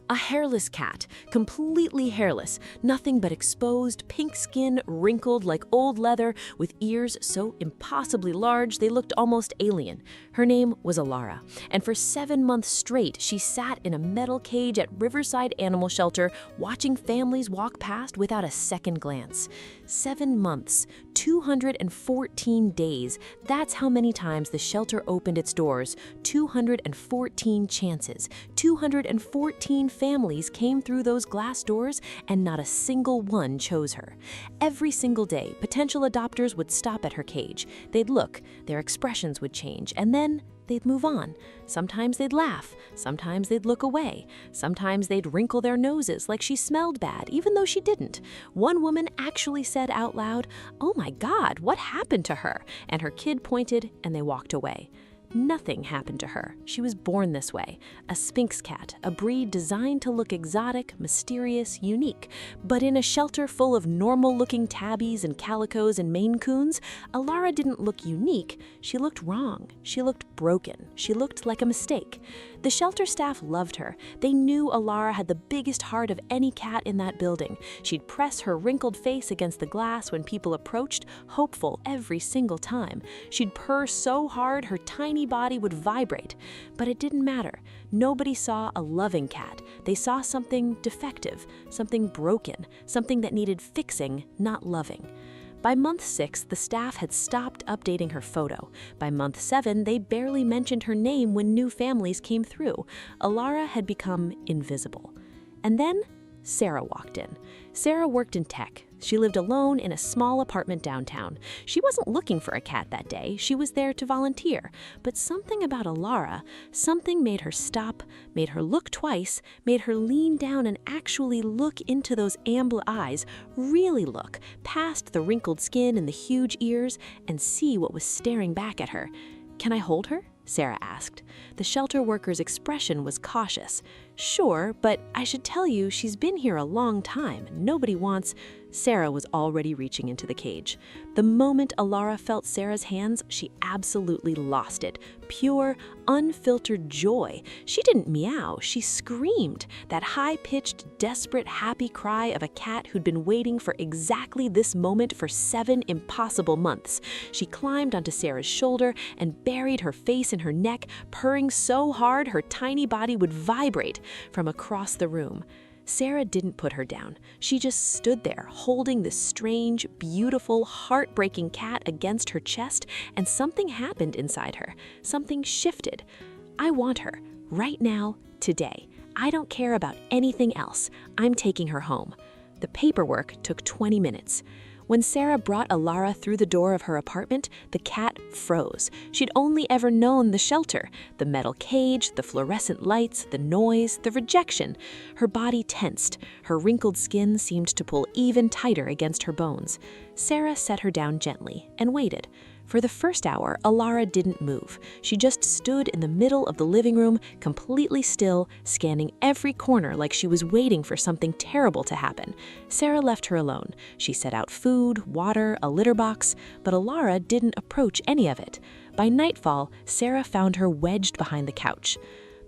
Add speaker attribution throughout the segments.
Speaker 1: A hairless cat, completely hairless, nothing but exposed pink skin, wrinkled like old leather, with ears so impossibly large they looked almost alien. Her name was Alara, and for 7 months straight, she sat in a metal cage at Riverside Animal Shelter, watching families walk past without a second glance. 7 months, 214 days. That's how many times the shelter opened its doors. 214 chances, 214 families came through those glass doors, and not a single one chose her. Every single day, potential adopters would stop at her cage. They'd look, their expressions would change, and then they'd move on. Sometimes they'd laugh, sometimes they'd look away, sometimes they'd wrinkle their noses like she smelled bad, even though she didn't. One woman actually said out loud, "Oh my God, what happened to her?" And her kid pointed, and they walked away. Nothing happened to her. She was born this way. A Sphynx cat, a breed designed to look exotic, mysterious, unique. But in a shelter full of normal-looking tabbies and calicos and Maine Coons, Alara didn't look unique. She looked wrong. She looked broken. She looked like a mistake. The shelter staff loved her. They knew Alara had the biggest heart of any cat in that building. She'd press her wrinkled face against the glass when people approached, hopeful every single time. She'd purr so hard her tiny body would vibrate. But it didn't matter. Nobody saw a loving cat. They saw something defective, something broken, something that needed fixing, not loving. By month 6, the staff had stopped updating her photo. By month 7, they barely mentioned her name when new families came through. Alara had become invisible. And then Sarah walked in. Sarah worked in tech. She lived alone in a small apartment downtown. She wasn't looking for a cat that day. She was there to volunteer. But something about Alara, something made her stop, made her look twice, made her lean down and actually look into those amber eyes, really look, past the wrinkled skin and the huge ears, and see what was staring back at her. "Can I hold her?" Sarah asked. The shelter worker's expression was cautious. "Sure, but I should tell you she's been here a long time. Nobody wants—" Sarah was already reaching into the cage. The moment Alara felt Sarah's hands, she absolutely lost it. Pure, unfiltered joy. She didn't meow, she screamed. That high-pitched, desperate, happy cry of a cat who'd been waiting for exactly this moment for 7 impossible months. She climbed onto Sarah's shoulder and buried her face in her neck, purring so hard her tiny body would vibrate from across the room. Sarah didn't put her down. She just stood there, holding this strange, beautiful, heartbreaking cat against her chest, and something happened inside her. Something shifted. "I want her, right now, today. I don't care about anything else. I'm taking her home." The paperwork took 20 minutes. When Sarah brought Alara through the door of her apartment, the cat froze. She'd only ever known the shelter, the metal cage, the fluorescent lights, the noise, the rejection. Her body tensed. Her wrinkled skin seemed to pull even tighter against her bones. Sarah set her down gently and waited. For the first hour, Alara didn't move. She just stood in the middle of the living room, completely still, scanning every corner like she was waiting for something terrible to happen. Sarah left her alone. She set out food, water, a litter box, but Alara didn't approach any of it. By nightfall, Sarah found her wedged behind the couch.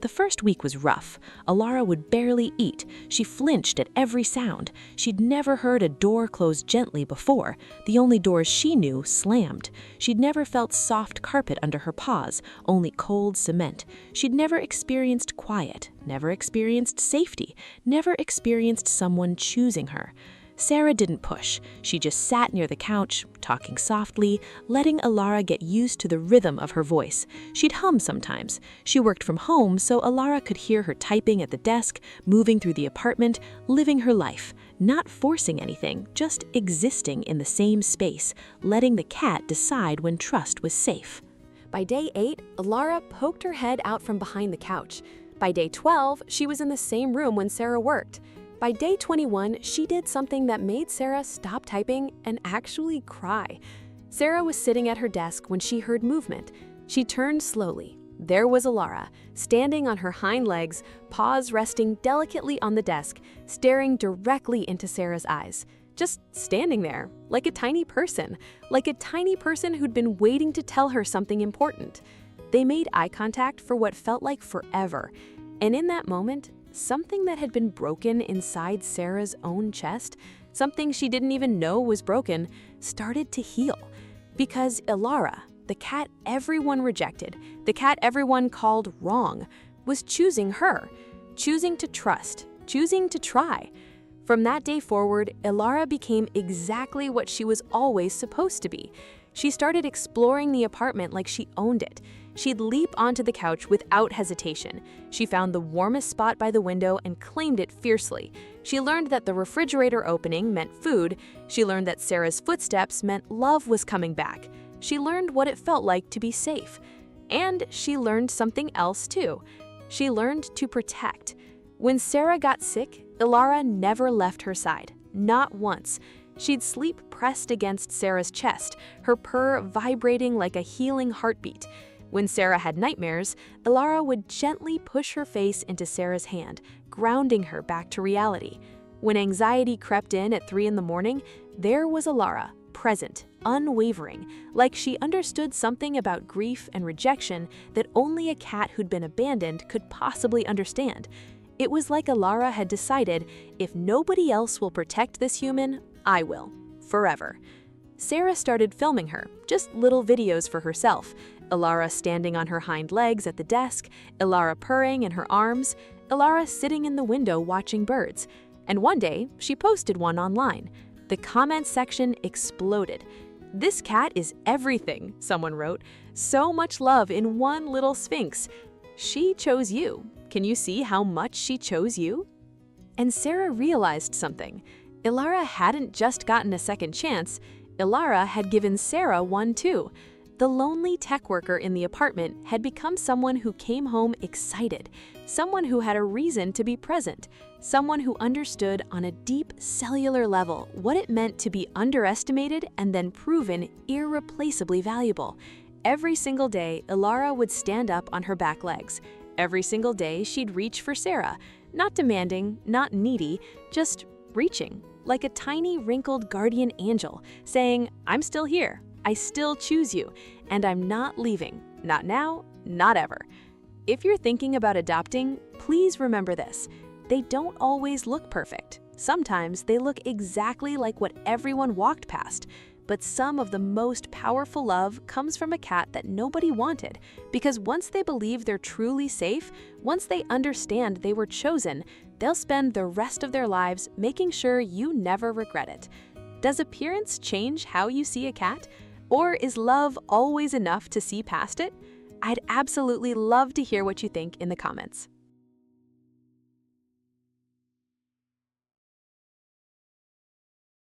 Speaker 1: The first week was rough. Alara would barely eat. She flinched at every sound. She'd never heard a door close gently before. The only doors she knew slammed. She'd never felt soft carpet under her paws, only cold cement. She'd never experienced quiet, never experienced safety, never experienced someone choosing her. Sarah didn't push. She just sat near the couch, talking softly, letting Alara get used to the rhythm of her voice. She'd hum sometimes. She worked from home, so Alara could hear her typing at the desk, moving through the apartment, living her life, not forcing anything, just existing in the same space, letting the cat decide when trust was safe.
Speaker 2: By day 8, Alara poked her head out from behind the couch. By day 12, she was in the same room when Sarah worked. By day 21, she did something that made Sarah stop typing and actually cry. Sarah was sitting at her desk when she heard movement. She turned slowly. There was Alara, standing on her hind legs, paws resting delicately on the desk, staring directly into Sarah's eyes. Just standing there, like a tiny person who'd been waiting to tell her something important. They made eye contact for what felt like forever. And in that moment, something that had been broken inside Sarah's own chest, something she didn't even know was broken, started to heal. Because Alara, the cat everyone rejected, the cat everyone called wrong, was choosing her, choosing to trust, choosing to try. From that day forward, Alara became exactly what she was always supposed to be. She started exploring the apartment like she owned it. She'd leap onto the couch without hesitation. She found the warmest spot by the window and claimed it fiercely. She learned that the refrigerator opening meant food. She learned that Sarah's footsteps meant love was coming back. She learned what it felt like to be safe. And she learned something else too. She learned to protect. When Sarah got sick, Alara never left her side, not once. She'd sleep pressed against Sarah's chest, her purr vibrating like a healing heartbeat. When Sarah had nightmares, Alara would gently push her face into Sarah's hand, grounding her back to reality. When anxiety crept in at 3 in the morning, there was Alara, present, unwavering, like she understood something about grief and rejection that only a cat who'd been abandoned could possibly understand. It was like Alara had decided, if nobody else will protect this human, I will, forever. Sarah started filming her, just little videos for herself. Alara standing on her hind legs at the desk, Alara purring in her arms, Alara sitting in the window watching birds. And one day, she posted one online. The comments section exploded. "This cat is everything," someone wrote. "So much love in one little Sphinx. She chose you. Can you see how much she chose you?" And Sarah realized something. Alara hadn't just gotten a second chance, Alara had given Sarah one too. The lonely tech worker in the apartment had become someone who came home excited, someone who had a reason to be present, someone who understood on a deep cellular level what it meant to be underestimated and then proven irreplaceably valuable. Every single day, Alara would stand up on her back legs. Every single day, she'd reach for Sarah, not demanding, not needy, just reaching, like a tiny wrinkled guardian angel, saying, "I'm still here, I still choose you, and I'm not leaving, not now, not ever." If you're thinking about adopting, please remember this. They don't always look perfect. Sometimes they look exactly like what everyone walked past. But some of the most powerful love comes from a cat that nobody wanted, because once they believe they're truly safe, once they understand they were chosen, they'll spend the rest of their lives making sure you never regret it. Does appearance change how you see a cat? Or is love always enough to see past it? I'd absolutely love to hear what you think in the comments.